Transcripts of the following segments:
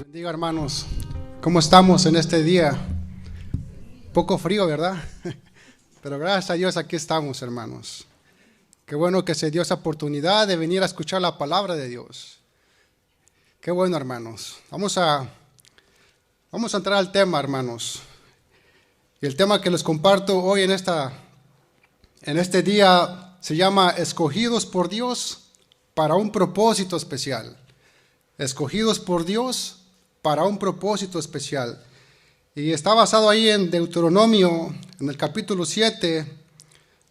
Bendiga, hermanos. ¿Cómo estamos en este día? Poco frío, ¿verdad? Pero gracias a Dios aquí estamos, hermanos. Qué bueno que se dio esa oportunidad de venir a escuchar la palabra de Dios. Qué bueno, hermanos. Vamos a entrar al tema, hermanos. Y el tema que les comparto hoy en este día se llama Escogidos por Dios para un propósito especial. Escogidos por Dios para un propósito especial. Y está basado ahí en Deuteronomio, en el capítulo 7,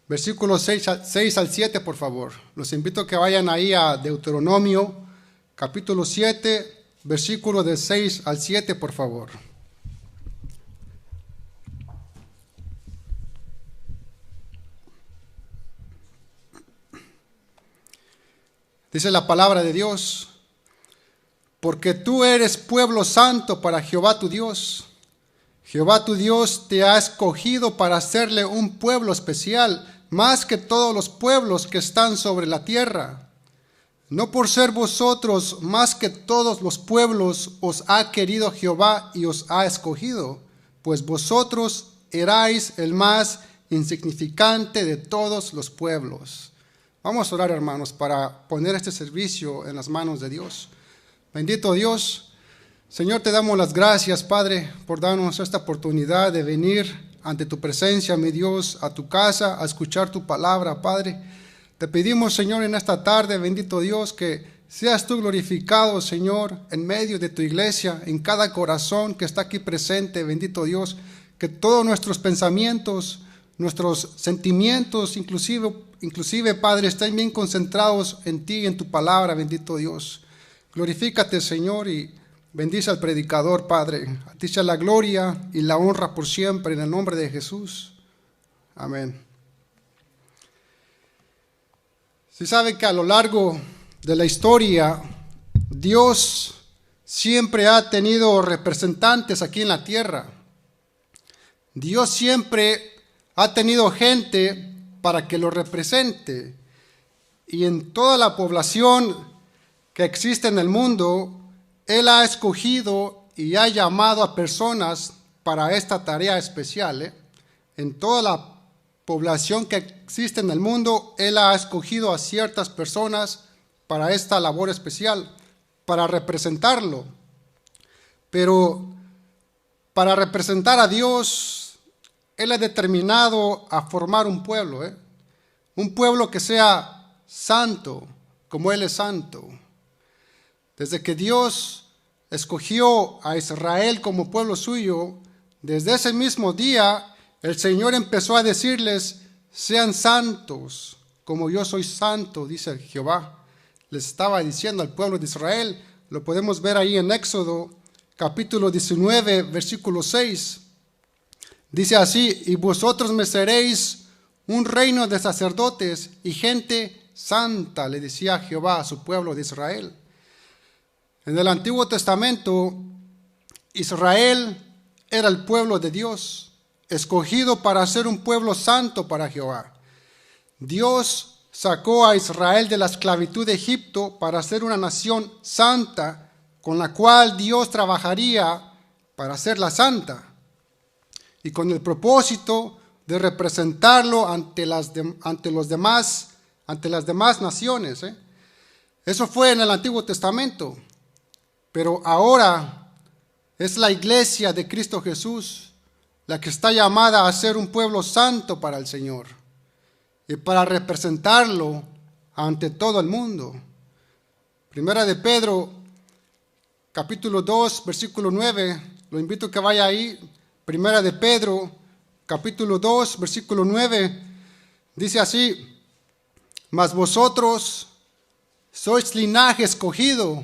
versículos 6 al 7, por favor. Los invito a que vayan ahí a Deuteronomio, capítulo 7, versículos de 6 al 7, por favor. Dice la palabra de Dios: porque tú eres pueblo santo para Jehová tu Dios. Jehová tu Dios te ha escogido para hacerle un pueblo especial, más que todos los pueblos que están sobre la tierra. No por ser vosotros más que todos los pueblos os ha querido Jehová y os ha escogido, pues vosotros erais el más insignificante de todos los pueblos. Vamos a orar, hermanos, para poner este servicio en las manos de Dios. Bendito Dios, Señor, te damos las gracias, Padre, por darnos esta oportunidad de venir ante tu presencia, mi Dios, a tu casa, a escuchar tu palabra, Padre. Te pedimos, Señor, en esta tarde, bendito Dios, que seas tú glorificado, Señor, en medio de tu iglesia, en cada corazón que está aquí presente, bendito Dios, que todos nuestros pensamientos, nuestros sentimientos, inclusive, Padre, estén bien concentrados en ti y en tu palabra, bendito Dios. Glorifícate, Señor, y bendice al predicador, Padre. A ti sea la gloria y la honra por siempre, en el nombre de Jesús. Amén. Se sabe que a lo largo de la historia, Dios siempre ha tenido representantes aquí en la tierra. Dios siempre ha tenido gente para que lo represente. Y en toda la población que existe en el mundo, Él ha escogido y ha llamado a personas para esta tarea especial. En toda la población que existe en el mundo, Él ha escogido a ciertas personas para esta labor especial, para representarlo. Pero para representar a Dios, Él ha determinado a formar un pueblo, un pueblo que sea santo, como Él es santo. Desde que Dios escogió a Israel como pueblo suyo, desde ese mismo día el Señor empezó a decirles: sean santos, como yo soy santo, dice Jehová. Les estaba diciendo al pueblo de Israel. Lo podemos ver ahí en Éxodo, capítulo 19, versículo 6. Dice así: y vosotros me seréis un reino de sacerdotes y gente santa, le decía Jehová a su pueblo de Israel. En el Antiguo Testamento, Israel era el pueblo de Dios, escogido para ser un pueblo santo para Jehová. Dios sacó a Israel de la esclavitud de Egipto para ser una nación santa, con la cual Dios trabajaría para hacerla santa, y con el propósito de representarlo ante las demás naciones. Eso fue en el Antiguo Testamento. Pero ahora es la iglesia de Cristo Jesús la que está llamada a ser un pueblo santo para el Señor y para representarlo ante todo el mundo. Primera de Pedro, capítulo 2, versículo 9. Lo invito a que vaya ahí. Primera de Pedro, capítulo 2, versículo 9. Dice así: mas vosotros sois linaje escogido,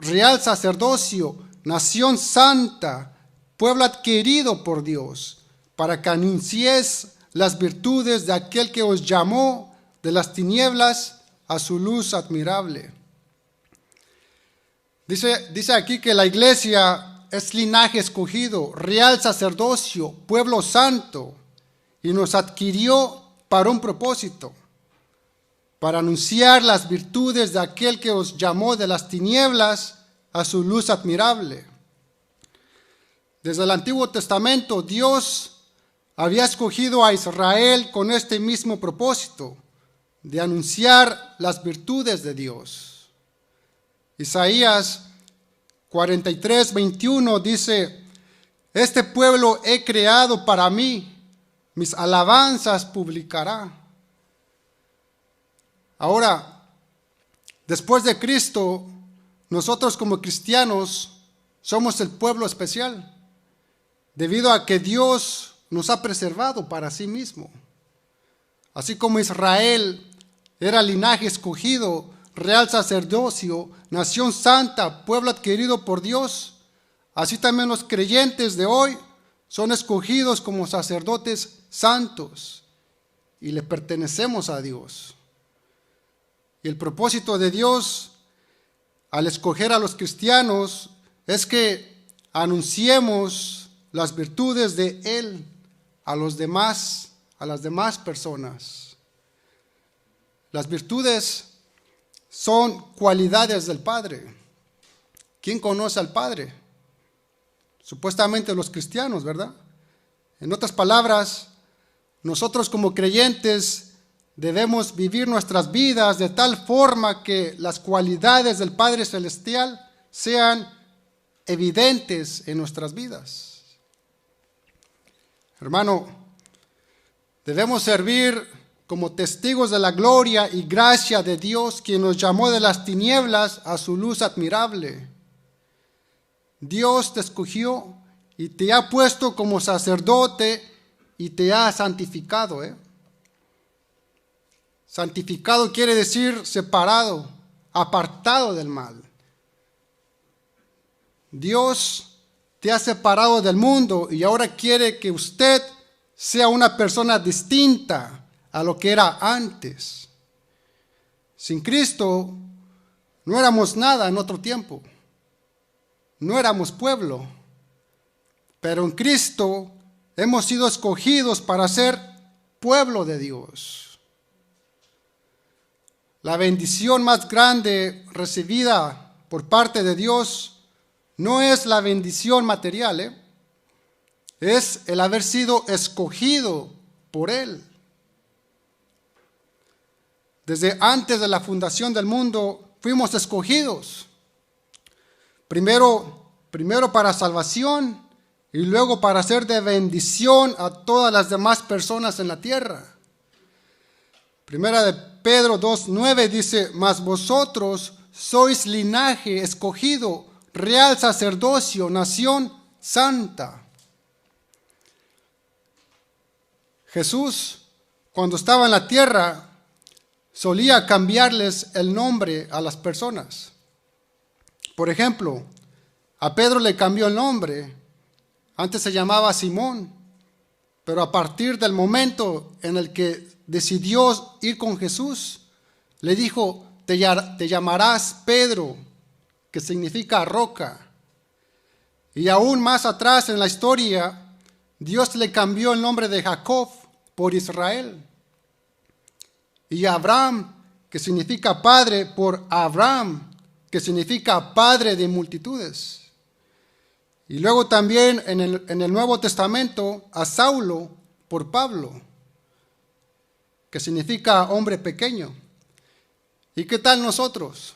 real sacerdocio, nación santa, pueblo adquirido por Dios, para que anunciéis las virtudes de aquel que os llamó de las tinieblas a su luz admirable. Dice aquí que la iglesia es linaje escogido, real sacerdocio, pueblo santo, y nos adquirió para un propósito, para anunciar las virtudes de aquel que os llamó de las tinieblas a su luz admirable. Desde el Antiguo Testamento, Dios había escogido a Israel con este mismo propósito, de anunciar las virtudes de Dios. Isaías 43:21 dice: este pueblo he creado para mí, mis alabanzas publicará. Ahora, después de Cristo, nosotros como cristianos somos el pueblo especial, debido a que Dios nos ha preservado para sí mismo. Así como Israel era linaje escogido, real sacerdocio, nación santa, pueblo adquirido por Dios, así también los creyentes de hoy son escogidos como sacerdotes santos y le pertenecemos a Dios. Y el propósito de Dios al escoger a los cristianos es que anunciemos las virtudes de Él a las demás personas. Las virtudes son cualidades del Padre. ¿Quién conoce al Padre? Supuestamente los cristianos, ¿verdad? En otras palabras, nosotros como creyentes debemos vivir nuestras vidas de tal forma que las cualidades del Padre Celestial sean evidentes en nuestras vidas. Hermano, debemos servir como testigos de la gloria y gracia de Dios, quien nos llamó de las tinieblas a su luz admirable. Dios te escogió y te ha puesto como sacerdote y te ha santificado. Santificado quiere decir separado, apartado del mal. Dios te ha separado del mundo y ahora quiere que usted sea una persona distinta a lo que era antes. Sin Cristo no éramos nada en otro tiempo. No éramos pueblo, pero en Cristo hemos sido escogidos para ser pueblo de Dios. La bendición más grande recibida por parte de Dios no es la bendición material, es el haber sido escogido por Él. Desde antes de la fundación del mundo fuimos escogidos. Primero para salvación y luego para ser de bendición a todas las demás personas en la tierra. Primera de Pedro 2:9 dice: mas vosotros sois linaje escogido, real sacerdocio, nación santa. Jesús, cuando estaba en la tierra, solía cambiarles el nombre a las personas. Por ejemplo, a Pedro le cambió el nombre. Antes se llamaba Simón, pero a partir del momento en el que decidió ir con Jesús, le dijo: te llamarás Pedro, que significa roca. Y aún más atrás en la historia, Dios le cambió el nombre de Jacob por Israel. Y Abraham, que significa padre, por Abraham, que significa padre de multitudes. Y luego también en el Nuevo Testamento a Saulo por Pablo, que significa hombre pequeño. ¿Y qué tal nosotros?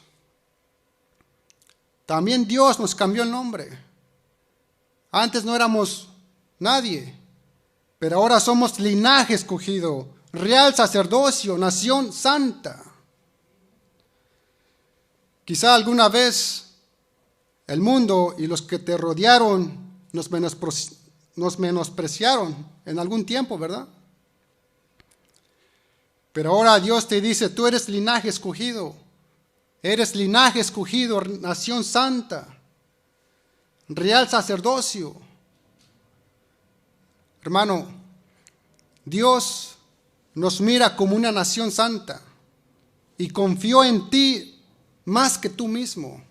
También Dios nos cambió el nombre. Antes no éramos nadie, pero ahora somos linaje escogido, real sacerdocio, nación santa. Quizá alguna vez el mundo y los que te rodearon nos menospreciaron en algún tiempo, ¿verdad? Pero ahora Dios te dice: tú eres linaje escogido, nación santa, real sacerdocio. Hermano, Dios nos mira como una nación santa y confió en ti más que tú mismo.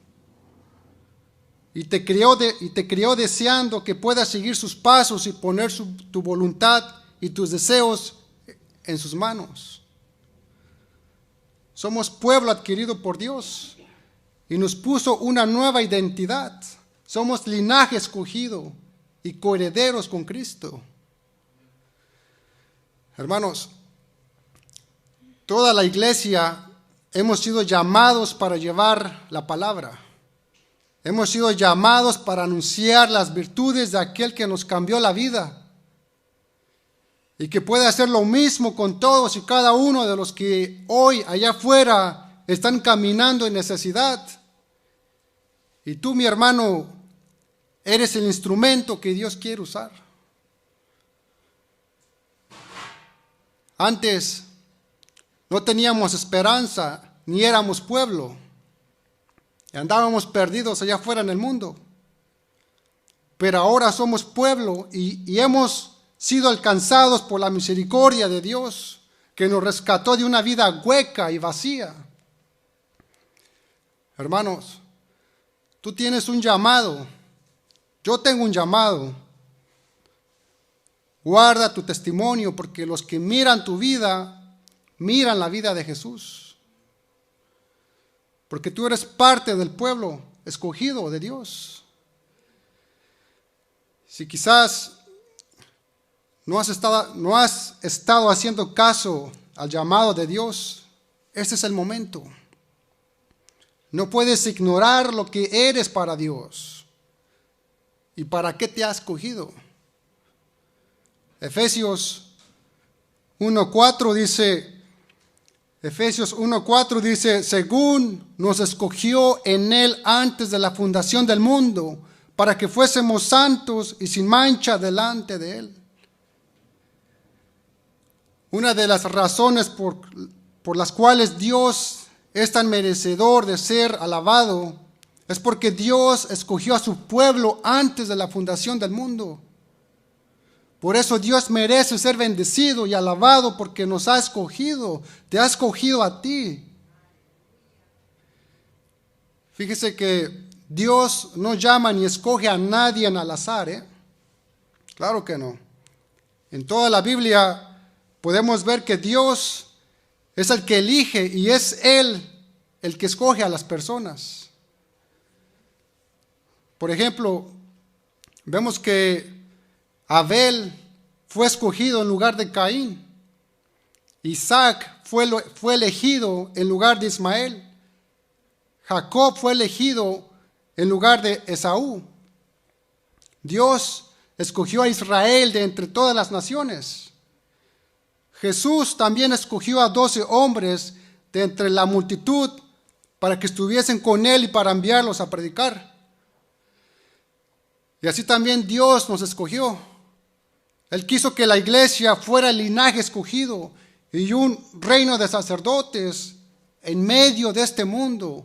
Y te crió deseando que puedas seguir sus pasos y poner tu voluntad y tus deseos en sus manos. Somos pueblo adquirido por Dios y nos puso una nueva identidad. Somos linaje escogido, y coherederos con Cristo. Hermanos, toda la iglesia hemos sido llamados para llevar la palabra. Hemos sido llamados para anunciar las virtudes de aquel que nos cambió la vida y que puede hacer lo mismo con todos y cada uno de los que hoy allá afuera están caminando en necesidad. Y tú, mi hermano, eres el instrumento que Dios quiere usar. Antes no teníamos esperanza ni éramos pueblo. Y andábamos perdidos allá afuera en el mundo. Pero ahora somos pueblo y hemos sido alcanzados por la misericordia de Dios, que nos rescató de una vida hueca y vacía. Hermanos, tú tienes un llamado. Yo tengo un llamado. Guarda tu testimonio, porque los que miran tu vida, miran la vida de Jesús. Porque tú eres parte del pueblo escogido de Dios. Si quizás no has estado haciendo caso al llamado de Dios, este es el momento. No puedes ignorar lo que eres para Dios y para qué te ha escogido. Efesios 1:4 dice, según nos escogió en Él antes de la fundación del mundo, para que fuésemos santos y sin mancha delante de Él. Una de las razones por las cuales Dios es tan merecedor de ser alabado es porque Dios escogió a su pueblo antes de la fundación del mundo. Por eso Dios merece ser bendecido y alabado, porque nos ha escogido, te ha escogido a ti. Fíjese que Dios no llama ni escoge a nadie al azar, ¿eh? Claro que no. En toda la Biblia podemos ver que Dios es el que elige y es Él el que escoge a las personas. Por ejemplo, vemos que Abel fue escogido en lugar de Caín. Isaac fue elegido en lugar de Ismael. Jacob fue elegido en lugar de Esaú. Dios escogió a Israel de entre todas las naciones. Jesús también escogió a 12 hombres de entre la multitud para que estuviesen con Él y para enviarlos a predicar. Y así también Dios nos escogió. Él quiso que la iglesia fuera el linaje escogido y un reino de sacerdotes en medio de este mundo.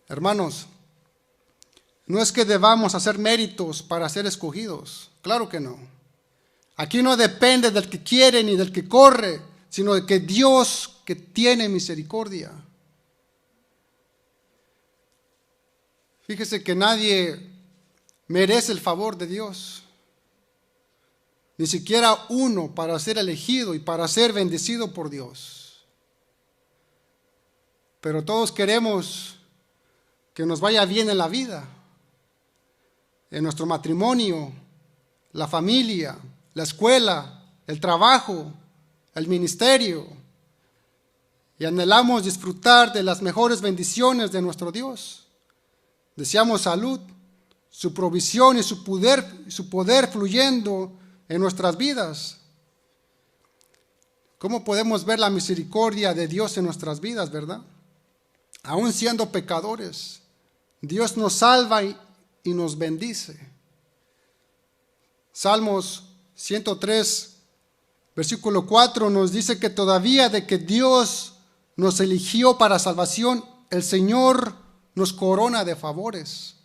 Hermanos, no es que debamos hacer méritos para ser escogidos. Claro que no. Aquí no depende del que quiere ni del que corre, sino de que Dios que tiene misericordia. Fíjese que nadie merece el favor de Dios, ni siquiera uno para ser elegido y para ser bendecido por Dios. Pero todos queremos que nos vaya bien en la vida, en nuestro matrimonio, la familia, la escuela, el trabajo, el ministerio, y anhelamos disfrutar de las mejores bendiciones de nuestro Dios. Deseamos salud, su provisión y su poder fluyendo en nuestras vidas. ¿Cómo podemos ver la misericordia de Dios en nuestras vidas, verdad? Aún siendo pecadores, Dios nos salva y nos bendice. Salmos 103, versículo 4 nos dice que todavía de que Dios nos eligió para salvación, el Señor nos corona de favores.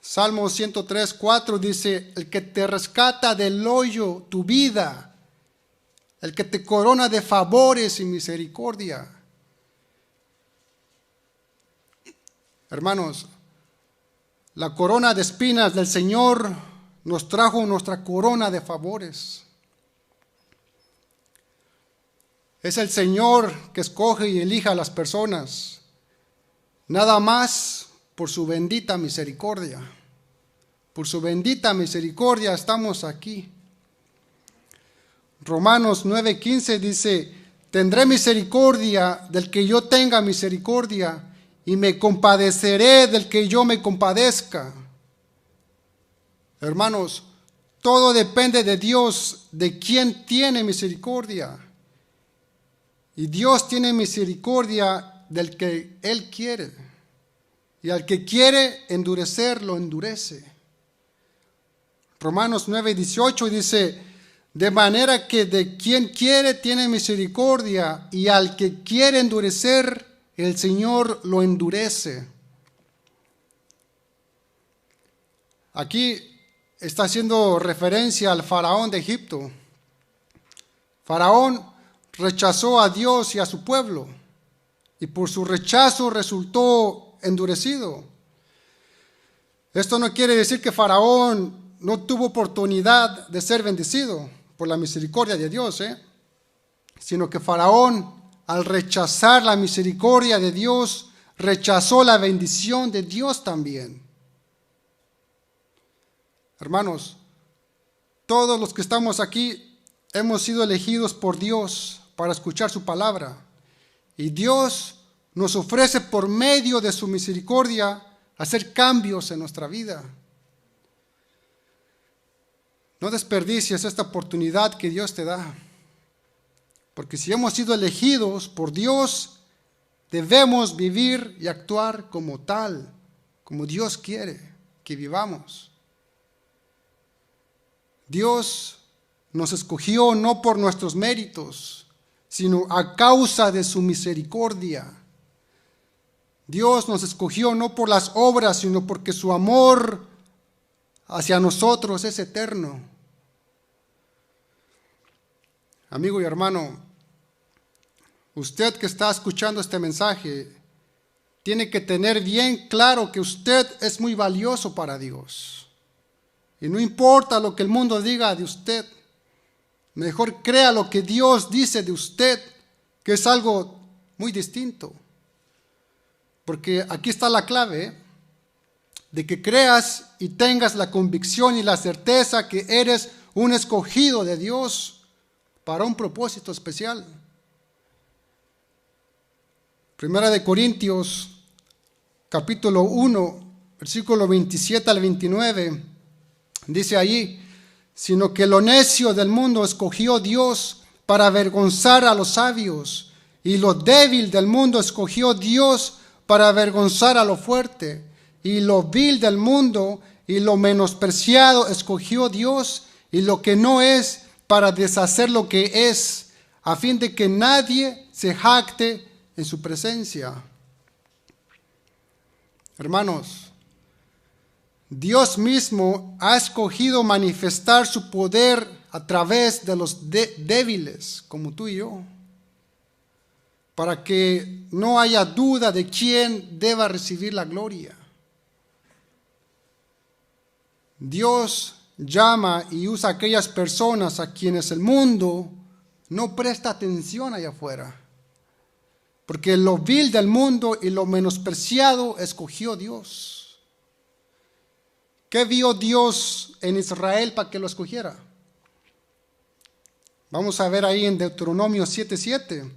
Salmo 103, 4 dice, el que te rescata del hoyo tu vida, el que te corona de favores y misericordia. Hermanos, la corona de espinas del Señor nos trajo nuestra corona de favores. Es el Señor que escoge y elige a las personas. Nada más por su bendita misericordia. Por su bendita misericordia estamos aquí. Romanos 9:15 dice: tendré misericordia del que yo tenga misericordia, y me compadeceré del que yo me compadezca. Hermanos, todo depende de Dios, de quien tiene misericordia. Y Dios tiene misericordia del que Él quiere. Y al que quiere endurecer, lo endurece. Romanos 9:18 dice: de manera que de quien quiere tiene misericordia, y al que quiere endurecer, el Señor lo endurece. Aquí está haciendo referencia al faraón de Egipto. Faraón rechazó a Dios y a su pueblo, y por su rechazo resultó endurecido. Esto no quiere decir que Faraón no tuvo oportunidad de ser bendecido por la misericordia de Dios, sino que Faraón, al rechazar la misericordia de Dios, rechazó la bendición de Dios también. Hermanos, todos los que estamos aquí hemos sido elegidos por Dios para escuchar su palabra, y Dios nos ofrece por medio de su misericordia hacer cambios en nuestra vida. No desperdicies esta oportunidad que Dios te da, porque si hemos sido elegidos por Dios, debemos vivir y actuar como tal, como Dios quiere que vivamos. Dios nos escogió no por nuestros méritos, sino a causa de su misericordia. Dios nos escogió no por las obras, sino porque su amor hacia nosotros es eterno. Amigo y hermano, usted que está escuchando este mensaje, tiene que tener bien claro que usted es muy valioso para Dios. Y no importa lo que el mundo diga de usted, mejor crea lo que Dios dice de usted, que es algo muy distinto. Porque aquí está la clave, de que creas y tengas la convicción y la certeza que eres un escogido de Dios para un propósito especial. Primera de Corintios, capítulo 1, versículo 27 al 29, dice allí: sino que lo necio del mundo escogió Dios para avergonzar a los sabios, y lo débil del mundo escogió Dios para avergonzar a lo fuerte, y lo vil del mundo y lo menospreciado escogió Dios, y lo que no es, para deshacer lo que es, a fin de que nadie se jacte en su presencia. Hermanos, Dios mismo ha escogido manifestar su poder a través de los débiles, como tú y yo, para que no haya duda de quién deba recibir la gloria. Dios llama y usa a aquellas personas a quienes el mundo no presta atención allá afuera, porque lo vil del mundo y lo menospreciado escogió Dios. ¿Qué vio Dios en Israel para que lo escogiera? Vamos a ver ahí en Deuteronomio 7:7.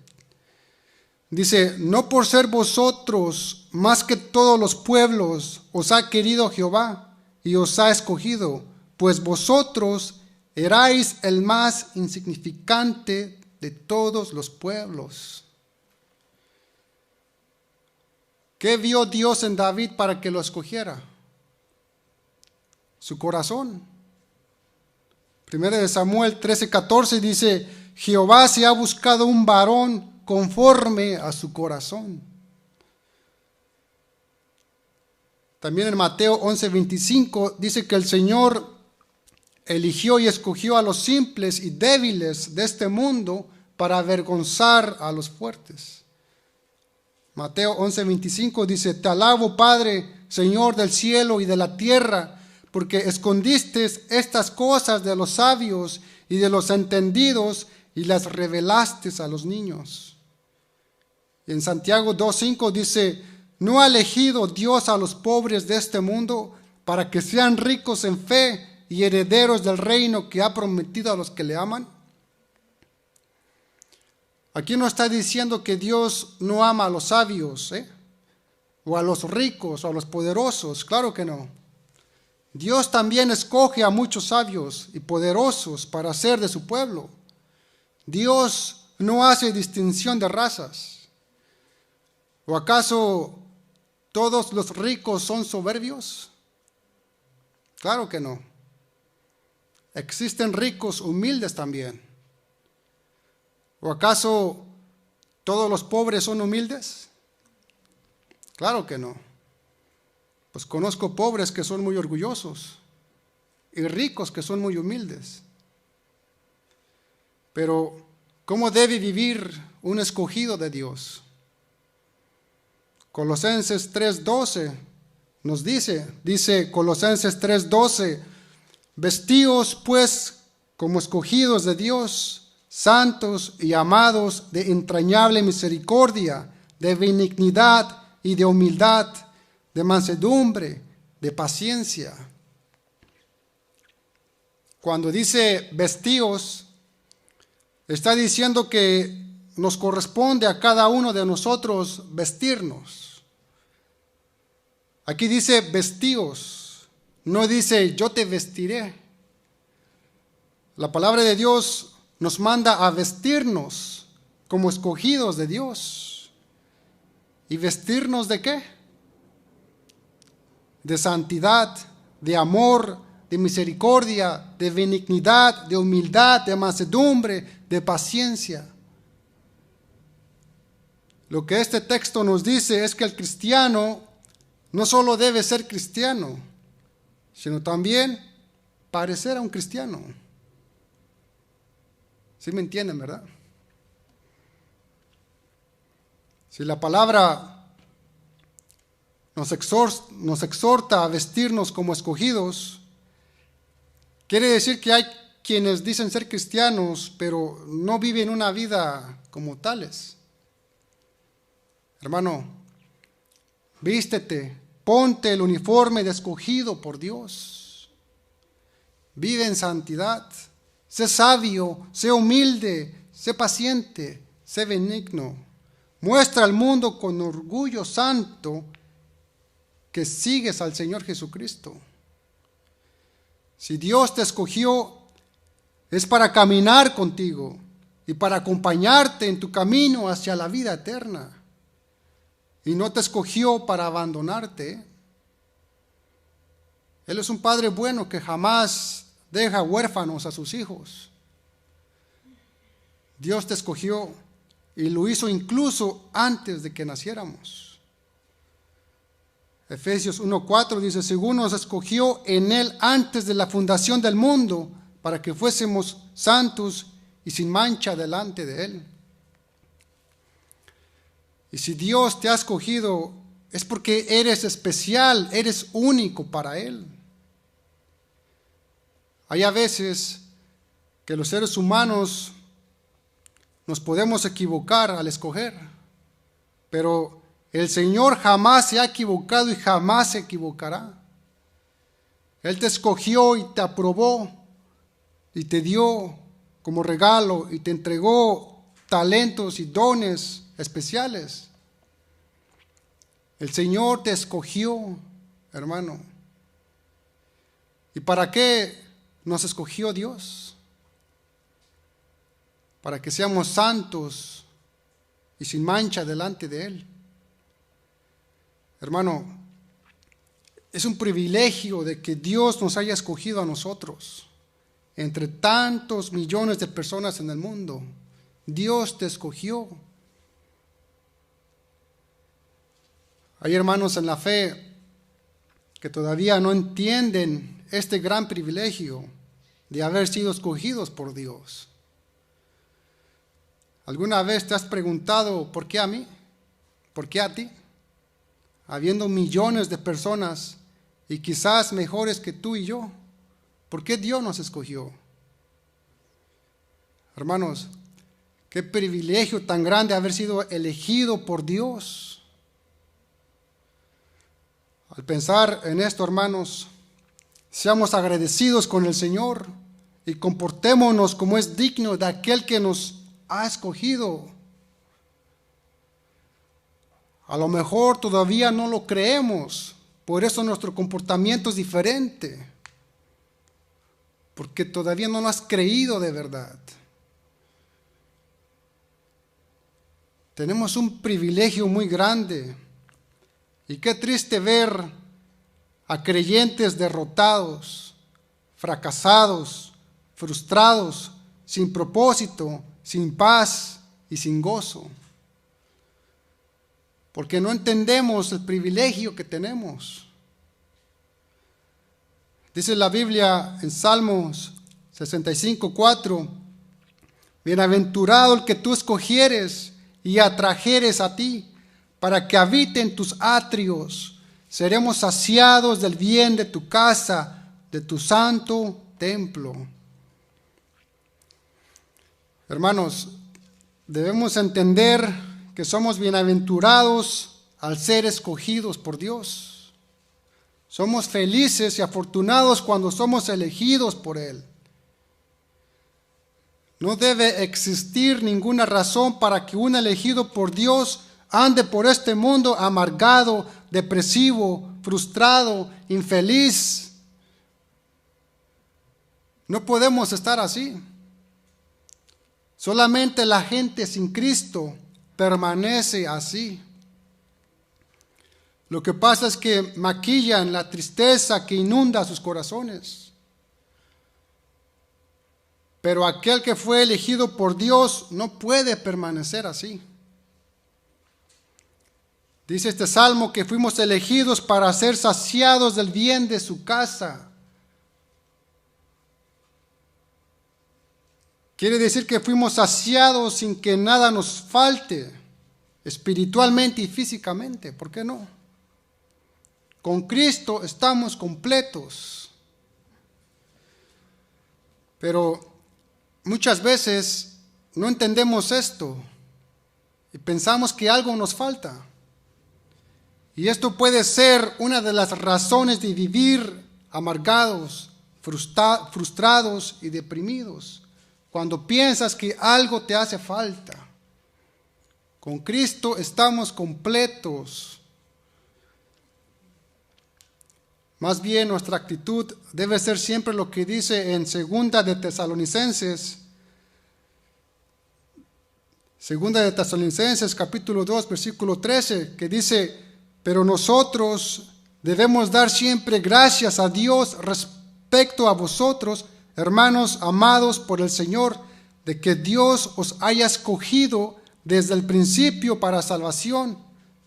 Dice: no por ser vosotros más que todos los pueblos os ha querido Jehová y os ha escogido, pues vosotros erais el más insignificante de todos los pueblos. ¿Qué vio Dios en David para que lo escogiera? Su corazón. Primera de Samuel 13:14 dice: Jehová se ha buscado un varón conforme a su corazón. También en Mateo 11:25 dice que el Señor eligió y escogió a los simples y débiles de este mundo para avergonzar a los fuertes. Mateo 11:25 dice: te alabo, Padre, Señor del cielo y de la tierra, porque escondiste estas cosas de los sabios y de los entendidos y las revelaste a los niños. Y en Santiago 2:5 dice: ¿No ha elegido Dios a los pobres de este mundo para que sean ricos en fe y herederos del reino que ha prometido a los que le aman? Aquí no está diciendo que Dios no ama a los sabios, o a los ricos, o a los poderosos. Claro que no. Dios también escoge a muchos sabios y poderosos para ser de su pueblo. Dios no hace distinción de razas. ¿O acaso todos los ricos son soberbios? Claro que no. Existen ricos humildes también. ¿O acaso todos los pobres son humildes? Claro que no. Pues conozco pobres que son muy orgullosos y ricos que son muy humildes. Pero, ¿cómo debe vivir un escogido de Dios? Colosenses 3:12 nos dice Colosenses 3:12, vestíos pues como escogidos de Dios, santos y amados, de entrañable misericordia, de benignidad y de humildad, de mansedumbre, de paciencia. Cuando dice vestíos, está diciendo que nos corresponde a cada uno de nosotros vestirnos. Aquí dice vestíos, no dice yo te vestiré. La palabra de Dios nos manda a vestirnos como escogidos de Dios. ¿Y vestirnos de qué? De santidad, de amor, de misericordia, de benignidad, de humildad, de mansedumbre, de paciencia. Lo que este texto nos dice es que el cristiano no solo debe ser cristiano, sino también parecer a un cristiano. ¿Sí me entienden, verdad? Si la palabra nos exhorta a vestirnos como escogidos, quiere decir que hay quienes dicen ser cristianos, pero no viven una vida como tales. Hermano, vístete, ponte el uniforme de escogido por Dios. Vive en santidad. Sé sabio, sé humilde, sé paciente, sé benigno. Muestra al mundo con orgullo santo que sigues al Señor Jesucristo. Si Dios te escogió, es para caminar contigo y para acompañarte en tu camino hacia la vida eterna. Y no te escogió para abandonarte. Él es un Padre bueno que jamás deja huérfanos a sus hijos. Dios te escogió y lo hizo incluso antes de que naciéramos. Efesios 1:4 dice, según nos escogió en Él antes de la fundación del mundo, para que fuésemos santos y sin mancha delante de Él. Y si Dios te ha escogido, es porque eres especial, eres único para Él. Hay a veces que los seres humanos nos podemos equivocar al escoger, pero el Señor jamás se ha equivocado y jamás se equivocará. Él te escogió y te aprobó y te dio como regalo y te entregó talentos y dones especiales. El Señor te escogió, hermano. ¿Y para qué nos escogió Dios? Para que seamos santos y sin mancha delante de Él. Hermano, es un privilegio de que Dios nos haya escogido a nosotros. Entre tantos millones de personas en el mundo, Dios te escogió. Hay hermanos en la fe que todavía no entienden este gran privilegio de haber sido escogidos por Dios. ¿Alguna vez te has preguntado por qué a mí? ¿Por qué a ti? Habiendo millones de personas y quizás mejores que tú y yo, ¿por qué Dios nos escogió? Hermanos, qué privilegio tan grande haber sido elegido por Dios. Al pensar en esto, hermanos, seamos agradecidos con el Señor y comportémonos como es digno de aquel que nos ha escogido. A lo mejor todavía no lo creemos, por eso nuestro comportamiento es diferente, porque todavía no lo has creído de verdad. Tenemos un privilegio muy grande y qué triste ver a creyentes derrotados, fracasados, frustrados, sin propósito, sin paz y sin gozo. Porque no entendemos el privilegio que tenemos. Dice la Biblia en Salmos 65:4, bienaventurado el que tú escogieres y atrajeres a ti, para que habite en tus atrios. Seremos saciados del bien de tu casa, de tu santo templo. Hermanos, debemos entender que somos bienaventurados al ser escogidos por Dios. Somos felices y afortunados cuando somos elegidos por Él. No debe existir ninguna razón para que un elegido por Dios ande por este mundo amargado, depresivo, frustrado, infeliz. No podemos estar así. Solamente la gente sin Cristo permanece así. Lo que pasa es que maquillan la tristeza que inunda sus corazones. Pero aquel que fue elegido por Dios no puede permanecer así. Dice este salmo que fuimos elegidos para ser saciados del bien de su casa. Quiere decir que fuimos saciados sin que nada nos falte, espiritualmente y físicamente. ¿Por qué no? Con Cristo estamos completos. Pero muchas veces no entendemos esto y pensamos que algo nos falta. Y esto puede ser una de las razones de vivir amargados, frustrados y deprimidos. Cuando piensas que algo te hace falta. Con Cristo estamos completos. Más bien nuestra actitud debe ser siempre lo que dice en Segunda de Tesalonicenses capítulo 2, versículo 13, que dice, pero nosotros debemos dar siempre gracias a Dios respecto a vosotros, hermanos amados por el Señor, de que Dios os haya escogido desde el principio para salvación,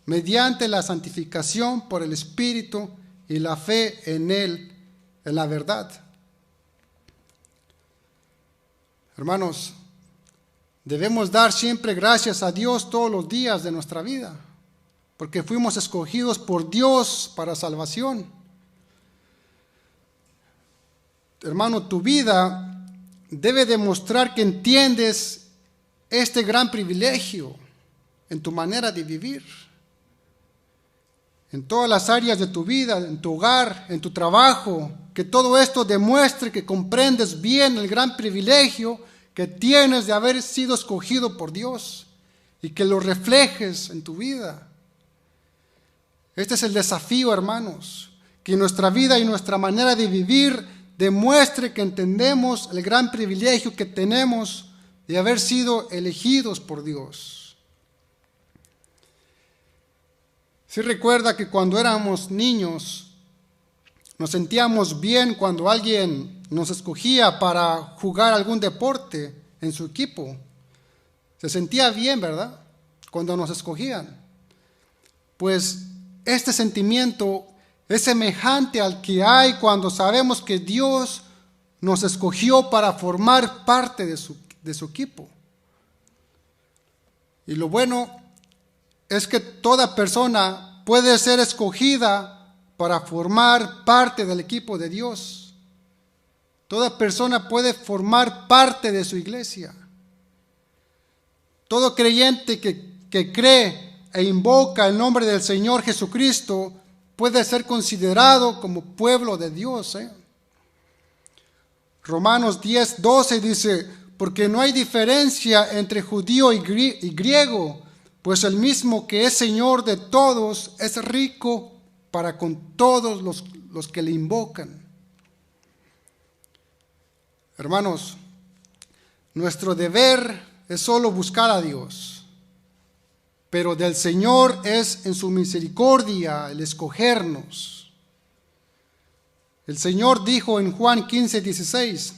mediante la santificación por el Espíritu y la fe en Él, en la verdad. Hermanos, debemos dar siempre gracias a Dios todos los días de nuestra vida, porque fuimos escogidos por Dios para salvación. Hermano, tu vida debe demostrar que entiendes este gran privilegio en tu manera de vivir. En todas las áreas de tu vida, en tu hogar, en tu trabajo, que todo esto demuestre que comprendes bien el gran privilegio que tienes de haber sido escogido por Dios y que lo reflejes en tu vida. Este es el desafío, hermanos, que nuestra vida y nuestra manera de vivir demuestre que entendemos el gran privilegio que tenemos de haber sido elegidos por Dios. Sí, recuerda que cuando éramos niños nos sentíamos bien cuando alguien nos escogía para jugar algún deporte en su equipo. Se sentía bien, ¿verdad? Cuando nos escogían. Pues este sentimiento es semejante al que hay cuando sabemos que Dios nos escogió para formar parte de su equipo. Y lo bueno es que toda persona puede ser escogida para formar parte del equipo de Dios. Toda persona puede formar parte de su iglesia. Todo creyente que cree e invoca el nombre del Señor Jesucristo puede ser considerado como pueblo de Dios. Romanos 10:12 dice, porque no hay diferencia entre judío y griego, pues el mismo que es Señor de todos es rico para con todos los que le invocan. Hermanos, nuestro deber es solo buscar a Dios, pero del Señor es en su misericordia el escogernos. El Señor dijo en Juan 15:16,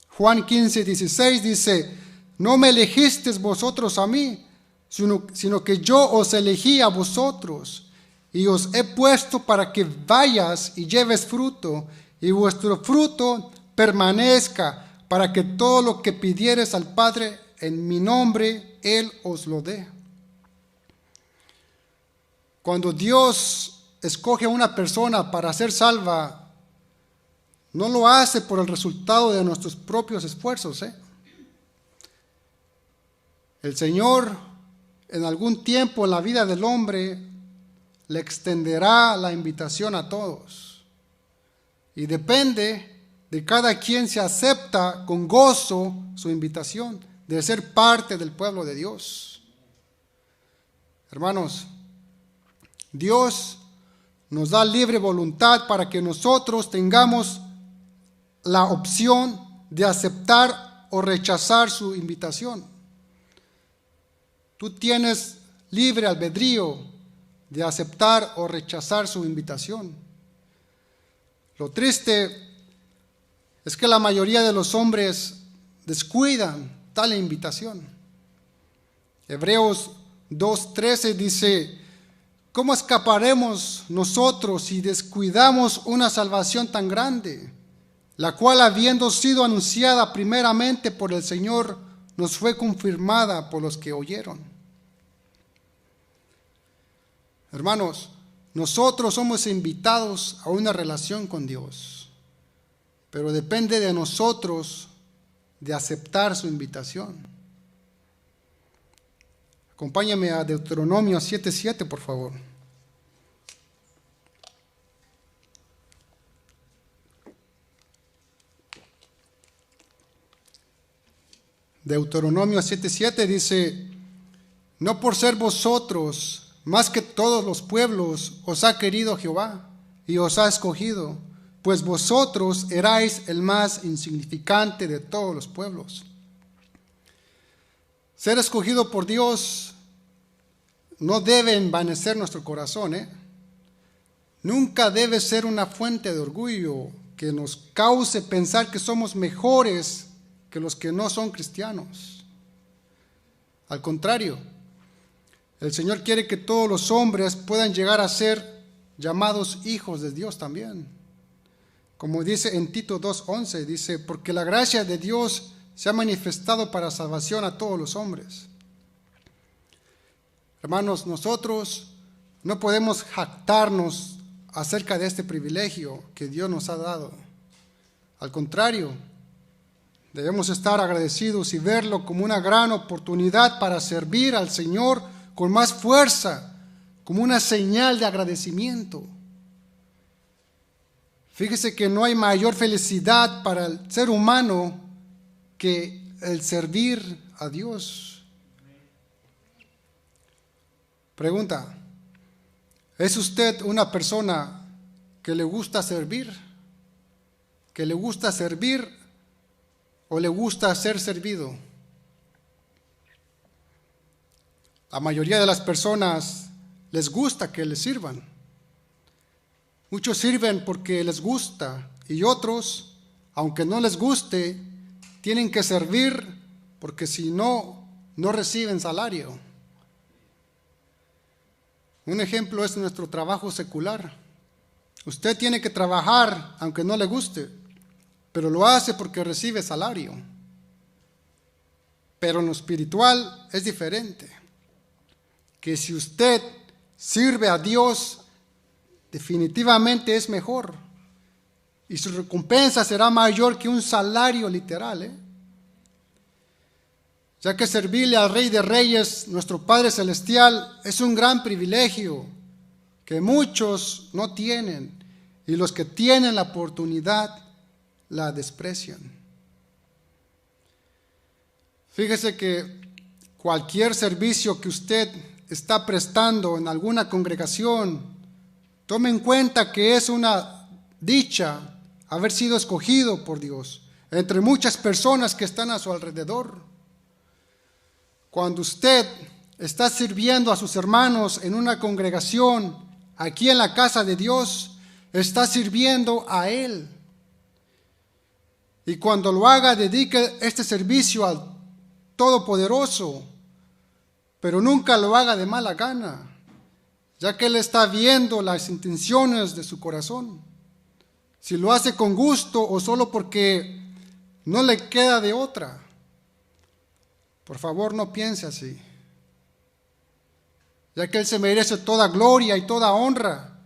Juan 15:16 dice, no me elegisteis vosotros a mí, sino que yo os elegí a vosotros, y os he puesto para que vayas y lleves fruto, y vuestro fruto permanezca, para que todo lo que pidieres al Padre en mi nombre, Él os lo dé. Cuando Dios escoge a una persona para ser salva, no lo hace por el resultado de nuestros propios esfuerzos. El Señor, en algún tiempo en la vida del hombre, le extenderá la invitación a todos. Y depende de cada quien se acepta con gozo su invitación de ser parte del pueblo de Dios. Hermanos, Dios nos da libre voluntad para que nosotros tengamos la opción de aceptar o rechazar su invitación. Tú tienes libre albedrío de aceptar o rechazar su invitación. Lo triste es que la mayoría de los hombres descuidan tal invitación. Hebreos 2:13 dice, ¿cómo escaparemos nosotros si descuidamos una salvación tan grande, la cual habiendo sido anunciada primeramente por el Señor, nos fue confirmada por los que oyeron? Hermanos, nosotros somos invitados a una relación con Dios, pero depende de nosotros de aceptar su invitación. Acompáñame a Deuteronomio 7:7, por favor. Deuteronomio 7:7 dice, no por ser vosotros más que todos los pueblos os ha querido Jehová y os ha escogido, pues vosotros erais el más insignificante de todos los pueblos. Ser escogido por Dios no debe envanecer nuestro corazón. Nunca debe ser una fuente de orgullo que nos cause pensar que somos mejores que los que no son cristianos. Al contrario, el Señor quiere que todos los hombres puedan llegar a ser llamados hijos de Dios también. Como dice en Tito 2:11, dice, porque la gracia de Dios se ha manifestado para salvación a todos los hombres. Hermanos, nosotros no podemos jactarnos acerca de este privilegio que Dios nos ha dado. Al contrario, debemos estar agradecidos y verlo como una gran oportunidad para servir al Señor con más fuerza, como una señal de agradecimiento. Fíjese que no hay mayor felicidad para el ser humano que el servir a Dios. Pregunta, ¿es usted una persona que le gusta servir? ¿Que le gusta servir o le gusta ser servido? La mayoría de las personas les gusta que les sirvan. Muchos sirven porque les gusta y otros, aunque no les guste, tienen que servir porque si no, no reciben salario. Un ejemplo es nuestro trabajo secular. Usted tiene que trabajar aunque no le guste, pero lo hace porque recibe salario. Pero en lo espiritual es diferente. Que si usted sirve a Dios, definitivamente es mejor. Y su recompensa será mayor que un salario literal. Ya que servirle al Rey de Reyes, nuestro Padre Celestial, es un gran privilegio. que muchos no tienen, y los que tienen la oportunidad la desprecian. Fíjese que cualquier servicio que usted está prestando en alguna congregación, tome en cuenta que es una dicha haber sido escogido por Dios entre muchas personas que están a su alrededor. Cuando usted está sirviendo a sus hermanos en una congregación, aquí en la casa de Dios, está sirviendo a Él. Y cuando lo haga, dedique este servicio al Todopoderoso, pero nunca lo haga de mala gana, ya que Él está viendo las intenciones de su corazón. Si lo hace con gusto o solo porque no le queda de otra, por favor no piense así, ya que Él se merece toda gloria y toda honra.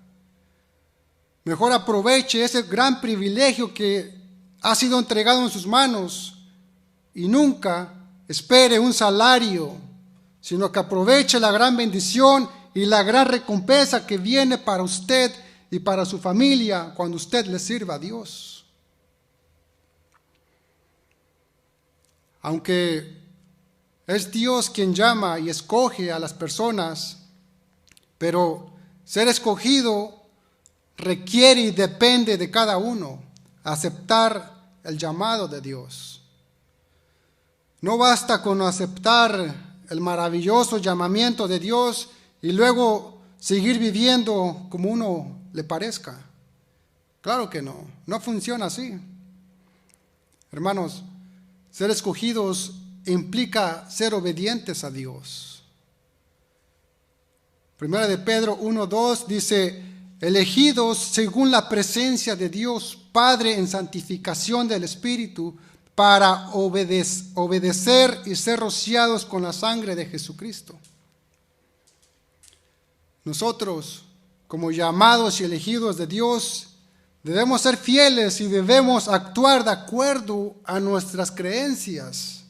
Mejor aproveche ese gran privilegio que ha sido entregado en sus manos y nunca espere un salario, sino que aproveche la gran bendición y la gran recompensa que viene para usted y para su familia cuando usted le sirva a Dios. Aunque es Dios quien llama y escoge a las personas, pero ser escogido requiere y depende de cada uno aceptar el llamado de Dios. No basta con aceptar el maravilloso llamamiento de Dios y luego seguir viviendo como uno le parezca. Claro que no, no funciona así. Hermanos, ser escogidos implica ser obedientes a Dios. Primera de Pedro 1:2 dice: elegidos según la presencia de Dios Padre en santificación del Espíritu, para obedecer y ser rociados con la sangre de Jesucristo. Nosotros, como llamados y elegidos de Dios, debemos ser fieles y debemos actuar de acuerdo a nuestras creencias.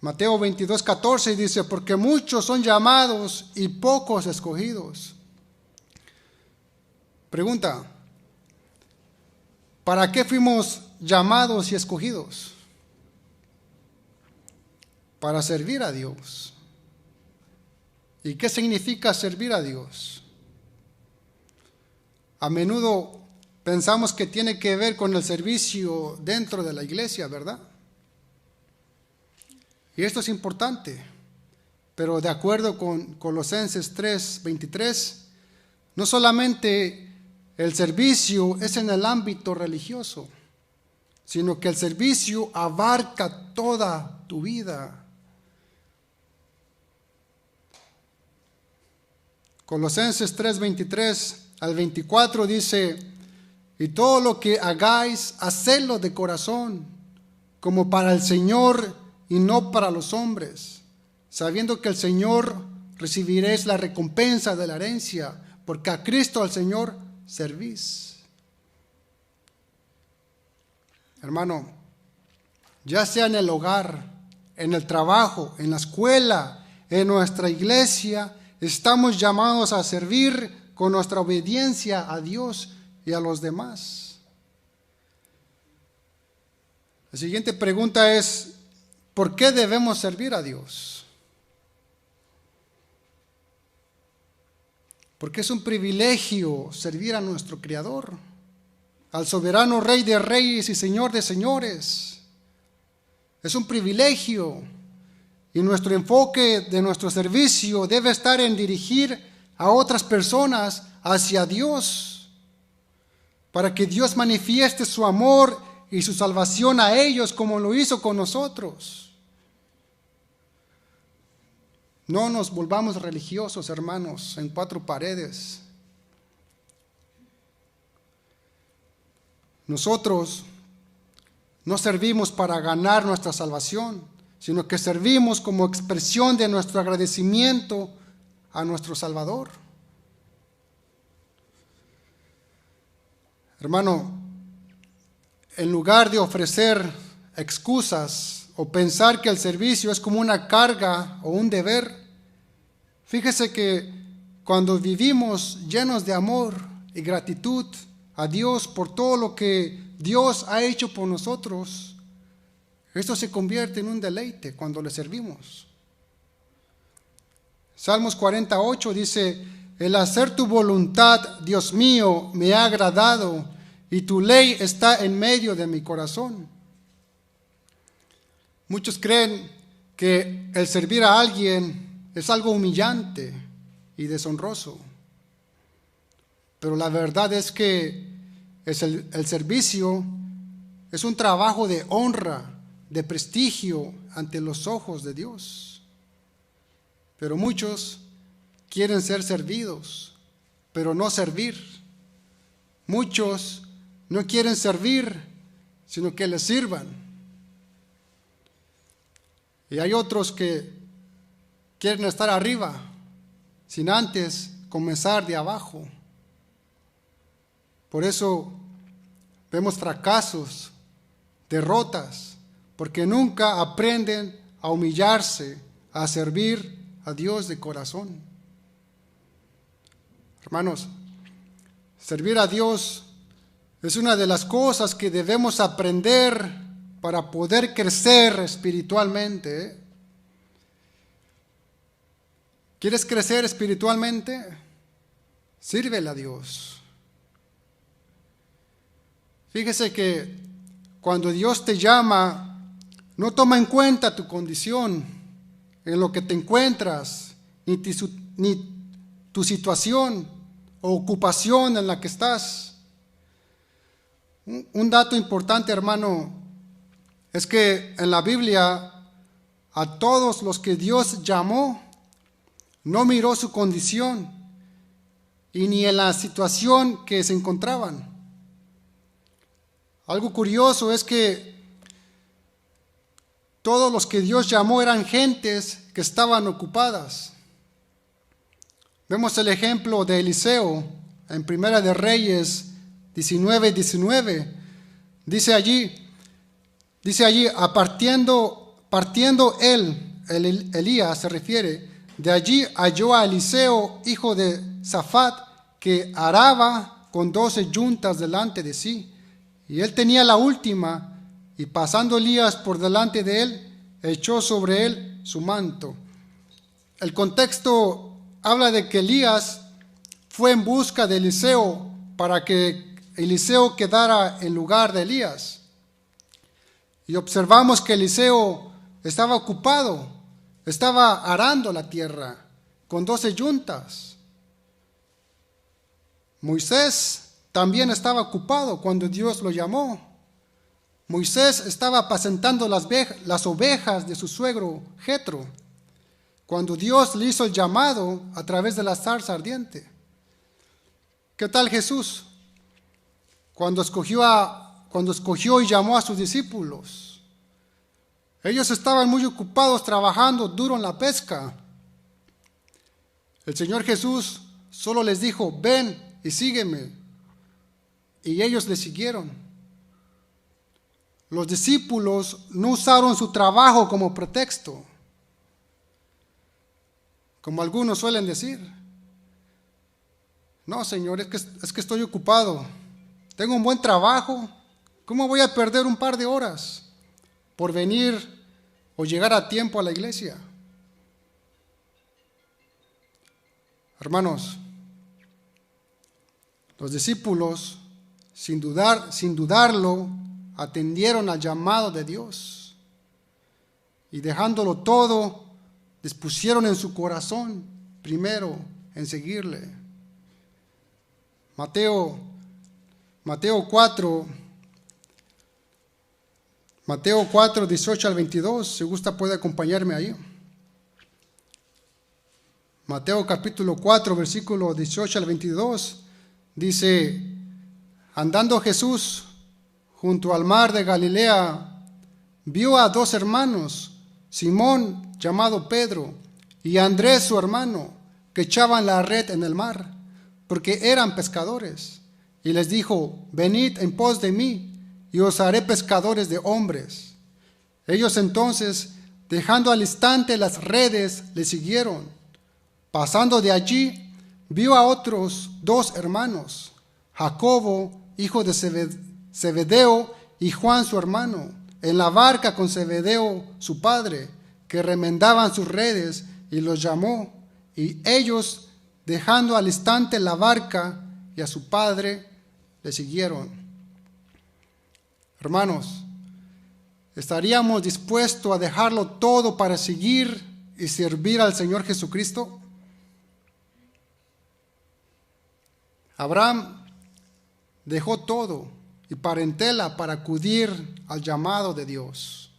Mateo 22:14 dice: porque muchos son llamados y pocos escogidos. Pregunta: ¿para qué fuimos llamados y escogidos? Para servir a Dios. ¿Y qué significa servir a Dios? A menudo pensamos que tiene que ver con el servicio dentro de la iglesia, ¿verdad? Y esto es importante, pero de acuerdo con Colosenses 3:23, no solamente el servicio es en el ámbito religioso, sino que el servicio abarca toda tu vida. Colosenses 3:23 al 24 dice: y todo lo que hagáis, hacedlo de corazón, como para el Señor y no para los hombres, sabiendo que el Señor recibiréis la recompensa de la herencia, porque a Cristo al Señor servís. Hermano, ya sea en el hogar, en el trabajo, en la escuela, en nuestra iglesia, estamos llamados a servir con nuestra obediencia a Dios y a los demás. La siguiente pregunta es: ¿por qué debemos servir a Dios? Porque es un privilegio servir a nuestro Creador, al soberano Rey de Reyes y Señor de Señores. Es un privilegio, y nuestro enfoque de nuestro servicio debe estar en dirigir a otras personas hacia Dios, para que Dios manifieste su amor y su salvación a ellos como lo hizo con nosotros. No nos volvamos religiosos, hermanos, en cuatro paredes. Nosotros no servimos para ganar nuestra salvación, sino que servimos como expresión de nuestro agradecimiento a nuestro Salvador. Hermano, en lugar de ofrecer excusas o pensar que el servicio es como una carga o un deber, fíjese que cuando vivimos llenos de amor y gratitud a Dios por todo lo que Dios ha hecho por nosotros, esto se convierte en un deleite cuando le servimos. Salmos 48 dice: el hacer tu voluntad, Dios mío, me ha agradado, y tu ley está en medio de mi corazón. Muchos creen que el servir a alguien es algo humillante y deshonroso, pero la verdad es que el servicio es un trabajo de honra, de prestigio ante los ojos de Dios. Pero muchos quieren ser servidos, pero no servir. Muchos no quieren servir, sino que les sirvan. Y hay otros que quieren estar arriba, sin antes comenzar de abajo. Por eso vemos fracasos, derrotas, porque nunca aprenden a humillarse, a servir a Dios de corazón. Hermanos, servir a Dios es una de las cosas que debemos aprender para poder crecer espiritualmente. ¿Quieres crecer espiritualmente? Sírvele a Dios. Fíjese que cuando Dios te llama, no toma en cuenta tu condición, en lo que te encuentras, ni tu situación o ocupación en la que estás. Un dato importante, hermano, es que en la Biblia a todos los que Dios llamó, no miró su condición y ni en la situación que se encontraban. Algo curioso es que todos los que Dios llamó eran gentes que estaban ocupadas. Vemos el ejemplo de Eliseo en Primera de Reyes 19:19. Dice allí, partiendo Elías se refiere, de allí halló a Eliseo, hijo de Safat, que araba con 12 yuntas delante de sí. Y él tenía la última, y pasando Elías por delante de él, echó sobre él su manto. El contexto habla de que Elías fue en busca de Eliseo para que Eliseo quedara en lugar de Elías. Y observamos que Eliseo estaba ocupado, estaba arando la tierra con 12 yuntas. Moisés también estaba ocupado cuando Dios lo llamó. Moisés estaba apacentando las ovejas de su suegro Jetro, cuando Dios le hizo el llamado a través de la zarza ardiente. ¿Qué tal Jesús? Cuando escogió y llamó a sus discípulos, ellos estaban muy ocupados trabajando duro en la pesca. El Señor Jesús solo les dijo: ven y sígueme. Y ellos le siguieron. Los discípulos no usaron su trabajo como pretexto, como algunos suelen decir. No, Señor, es que estoy ocupado. Tengo un buen trabajo. ¿Cómo voy a perder un par de horas por venir o llegar a tiempo a la iglesia? Hermanos, los discípulos, sin dudarlo, atendieron al llamado de Dios y dejándolo todo, dispusieron en su corazón primero en seguirle. Mateo 4, 18 al 22, si gusta puede acompañarme ahí. Mateo capítulo 4, versículo 18 al 22, dice: andando Jesús junto al mar de Galilea, vio a 2 hermanos, Simón, llamado Pedro, y Andrés su hermano, que echaban la red en el mar, porque eran pescadores. Y les dijo: venid en pos de mí, y os haré pescadores de hombres. Ellos entonces, dejando al instante las redes, le siguieron. Pasando de allí, vio a otros dos hermanos, Jacobo, hijo de Zebedeo, y Juan su hermano, en la barca con Zebedeo su padre, que remendaban sus redes, y los llamó. Y ellos, dejando al instante la barca y a su padre, le siguieron. Hermanos, ¿estaríamos dispuestos a dejarlo todo para seguir y servir al Señor Jesucristo? Abraham dejó todo y parentela para acudir al llamado de Dios.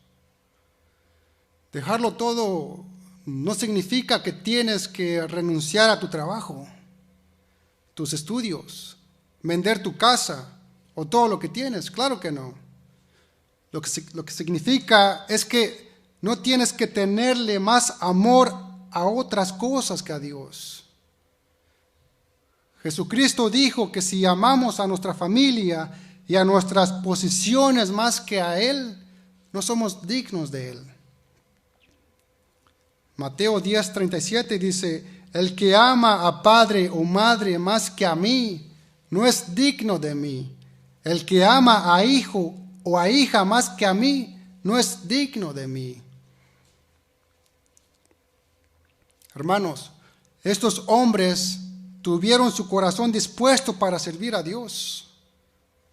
Dejarlo todo no significa que tienes que renunciar a tu trabajo, tus estudios, vender tu casa o todo lo que tienes. Claro que no. Lo que significa es que no tienes que tenerle más amor a otras cosas que a Dios. Jesucristo dijo que si amamos a nuestra familia y a nuestras posiciones más que a Él, no somos dignos de Él. Mateo 10:37 dice: el que ama a padre o madre más que a mí, no es digno de mí. El que ama a hijo o a hija más que a mí, no es digno de mí. Hermanos, estos hombres tuvieron su corazón dispuesto para servir a Dios,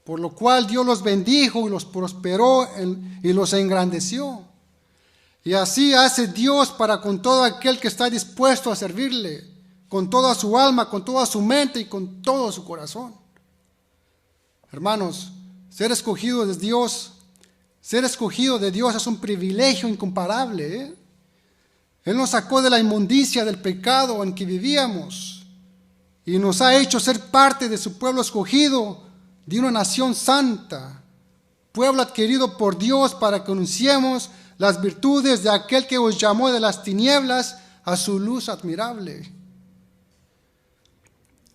por lo cual Dios los bendijo y los prosperó y los engrandeció. Y así hace Dios para con todo aquel que está dispuesto a servirle, con toda su alma, con toda su mente y con todo su corazón. Hermanos, ser escogido de Dios es un privilegio incomparable. Él nos sacó de la inmundicia del pecado en que vivíamos y nos ha hecho ser parte de su pueblo escogido, de una nación santa, pueblo adquirido por Dios para que anunciemos las virtudes de aquel que os llamó de las tinieblas a su luz admirable.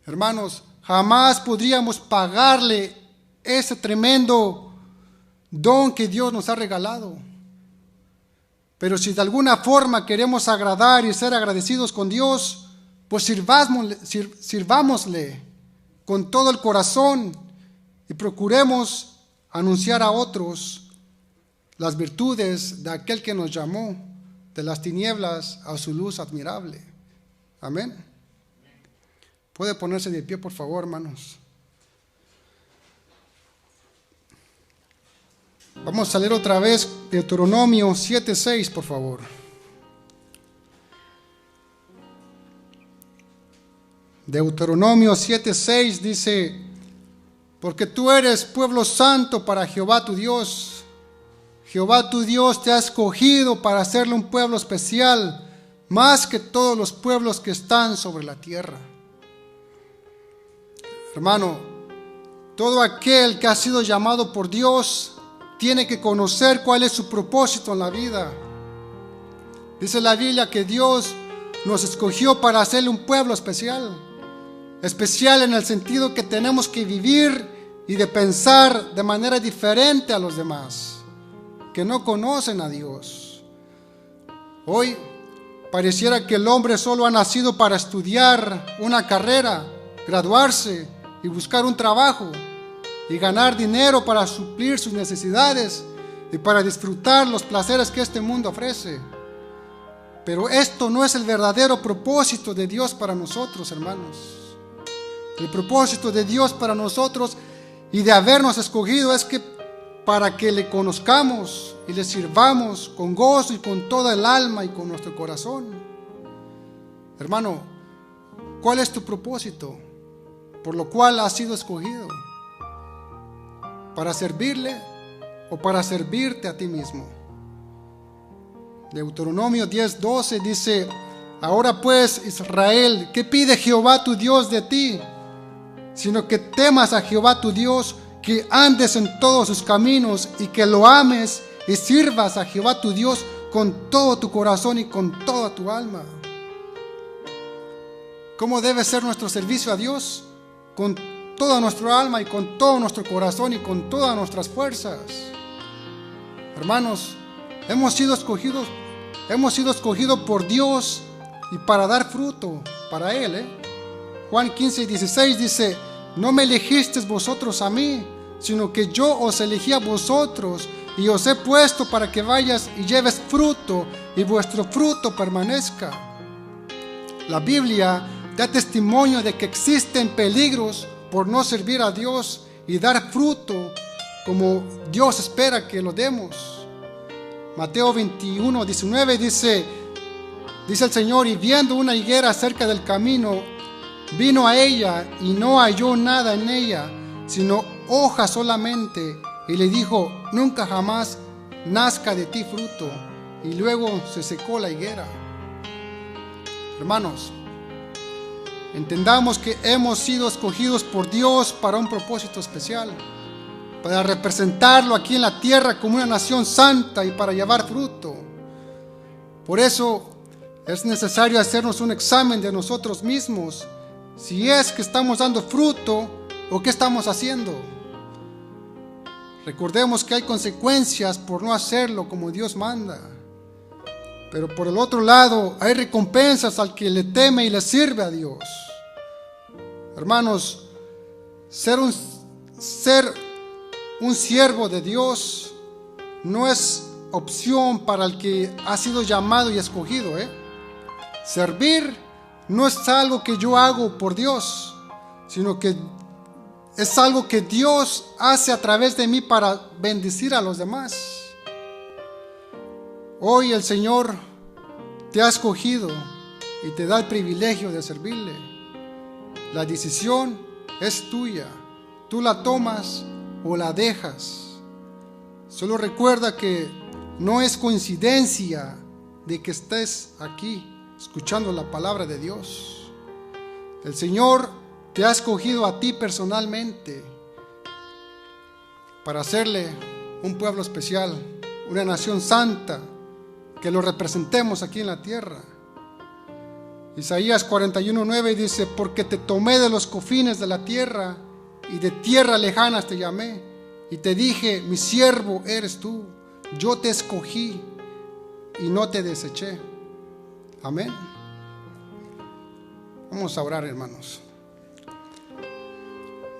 Hermanos, jamás podríamos pagarle ese tremendo don que Dios nos ha regalado. Pero si de alguna forma queremos agradar y ser agradecidos con Dios, pues sirvámosle con todo el corazón y procuremos anunciar a otros las virtudes de aquel que nos llamó de las tinieblas a su luz admirable. Amén. ¿Puede ponerse de pie, por favor, hermanos? Vamos a leer otra vez Deuteronomio 7:6, por favor. Deuteronomio 7:6 dice: porque tú eres pueblo santo para Jehová tu Dios. Jehová tu Dios te ha escogido para hacerle un pueblo especial, más que todos los pueblos que están sobre la tierra. Hermano, todo aquel que ha sido llamado por Dios tiene que conocer cuál es su propósito en la vida. Dice la Biblia que Dios nos escogió para hacerle un pueblo especial. Especial en el sentido que tenemos que vivir y de pensar de manera diferente a los demás, que no conocen a Dios. Hoy pareciera que el hombre solo ha nacido para estudiar una carrera, graduarse y buscar un trabajo y ganar dinero para suplir sus necesidades y para disfrutar los placeres que este mundo ofrece. Pero esto no es el verdadero propósito de Dios para nosotros, hermanos. El propósito de Dios para nosotros y de habernos escogido es que para que le conozcamos y le sirvamos con gozo y con toda el alma y con nuestro corazón. Hermano, ¿cuál es tu propósito por lo cual has sido escogido? ¿Para servirle o para servirte a ti mismo? Deuteronomio 10:12 dice: ahora pues, Israel, ¿qué pide Jehová tu Dios de ti? Sino que temas a Jehová tu Dios, que andes en todos sus caminos y que lo ames y sirvas a Jehová tu Dios con todo tu corazón y con toda tu alma. ¿Cómo debe ser nuestro servicio a Dios? Con toda nuestra alma y con todo nuestro corazón y con todas nuestras fuerzas. Hermanos, hemos sido escogidos por Dios y para dar fruto para Él. Juan 15:16 dice: no me elegisteis vosotros a mí, sino que yo os elegí a vosotros y os he puesto para que vayas y lleves fruto y vuestro fruto permanezca. La Biblia da testimonio de que existen peligros por no servir a Dios y dar fruto como Dios espera que lo demos. Mateo 21:19 dice el Señor: y viendo una higuera cerca del camino, vino a ella y no halló nada en ella, sino hojas solamente, y le dijo: nunca jamás nazca de ti fruto. Y luego se secó la higuera. Hermanos, entendamos que hemos sido escogidos por Dios para un propósito especial, para representarlo aquí en la tierra como una nación santa y para llevar fruto. Por eso es necesario hacernos un examen de nosotros mismos, si es que estamos dando fruto o qué estamos haciendo. Recordemos que hay consecuencias por no hacerlo como Dios manda. Pero por el otro lado, hay recompensas al que le teme y le sirve a Dios. Hermanos, ser un siervo de Dios no es opción para el que ha sido llamado y escogido. Servir no es algo que yo hago por Dios, sino que es algo que Dios hace a través de mí para bendecir a los demás. Hoy el Señor te ha escogido y te da el privilegio de servirle. La decisión es tuya. Tú la tomas o la dejas. Solo recuerda que no es coincidencia de que estés aquí escuchando la palabra de Dios. El Señor te ha escogido a ti personalmente para hacerle un pueblo especial, una nación santa, que lo representemos aquí en la tierra. Isaías 41:9 dice: porque te tomé de los confines de la tierra y de tierras lejanas te llamé y te dije: mi siervo eres tú, yo te escogí y no te deseché. Amén. Vamos a orar, hermanos.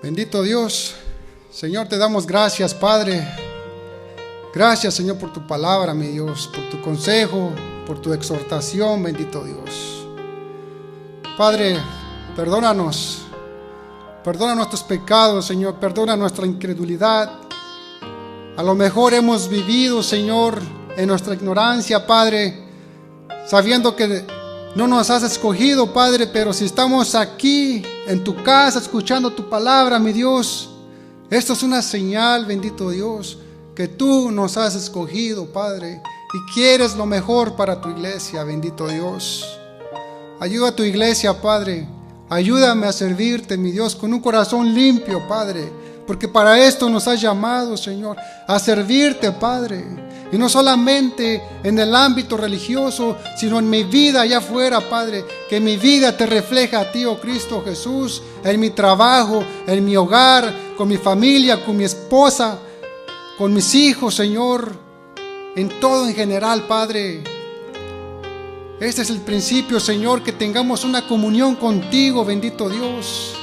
Bendito Dios, Señor, te damos gracias, Padre. Gracias, Señor, por tu palabra, mi Dios, por tu consejo, por tu exhortación, bendito Dios. Padre, perdónanos. Perdona nuestros pecados, Señor. Perdona nuestra incredulidad. A lo mejor hemos vivido, Señor, en nuestra ignorancia, Padre, sabiendo que no nos has escogido, Padre, pero si estamos aquí en tu casa escuchando tu palabra, mi Dios, esto es una señal, bendito Dios, que tú nos has escogido, Padre, y quieres lo mejor para tu iglesia, bendito Dios. Ayuda a tu iglesia, Padre. Ayúdame a servirte, mi Dios, con un corazón limpio, Padre, porque para esto nos has llamado, Señor, a servirte, Padre. Y no solamente en el ámbito religioso, sino en mi vida allá afuera, Padre. Que mi vida te refleje a ti, oh Cristo Jesús, en mi trabajo, en mi hogar, con mi familia, con mi esposa, con mis hijos, Señor, en todo en general, Padre. Este es el principio, Señor, que tengamos una comunión contigo, bendito Dios.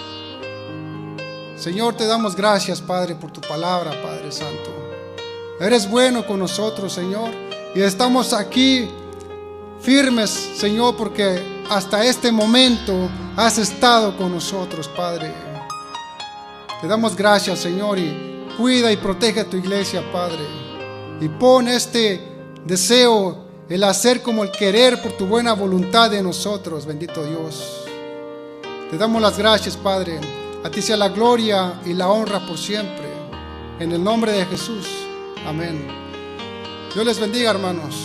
Señor, te damos gracias, Padre, por tu palabra, Padre Santo. Eres bueno con nosotros, Señor, y estamos aquí firmes, Señor, porque hasta este momento has estado con nosotros, Padre. Te damos gracias, Señor, y cuida y protege a tu iglesia, Padre. Y pon este deseo, el hacer como el querer por tu buena voluntad de nosotros, bendito Dios. Te damos las gracias, Padre. A ti sea la gloria y la honra por siempre. En el nombre de Jesús. Amén. Dios les bendiga, hermanos.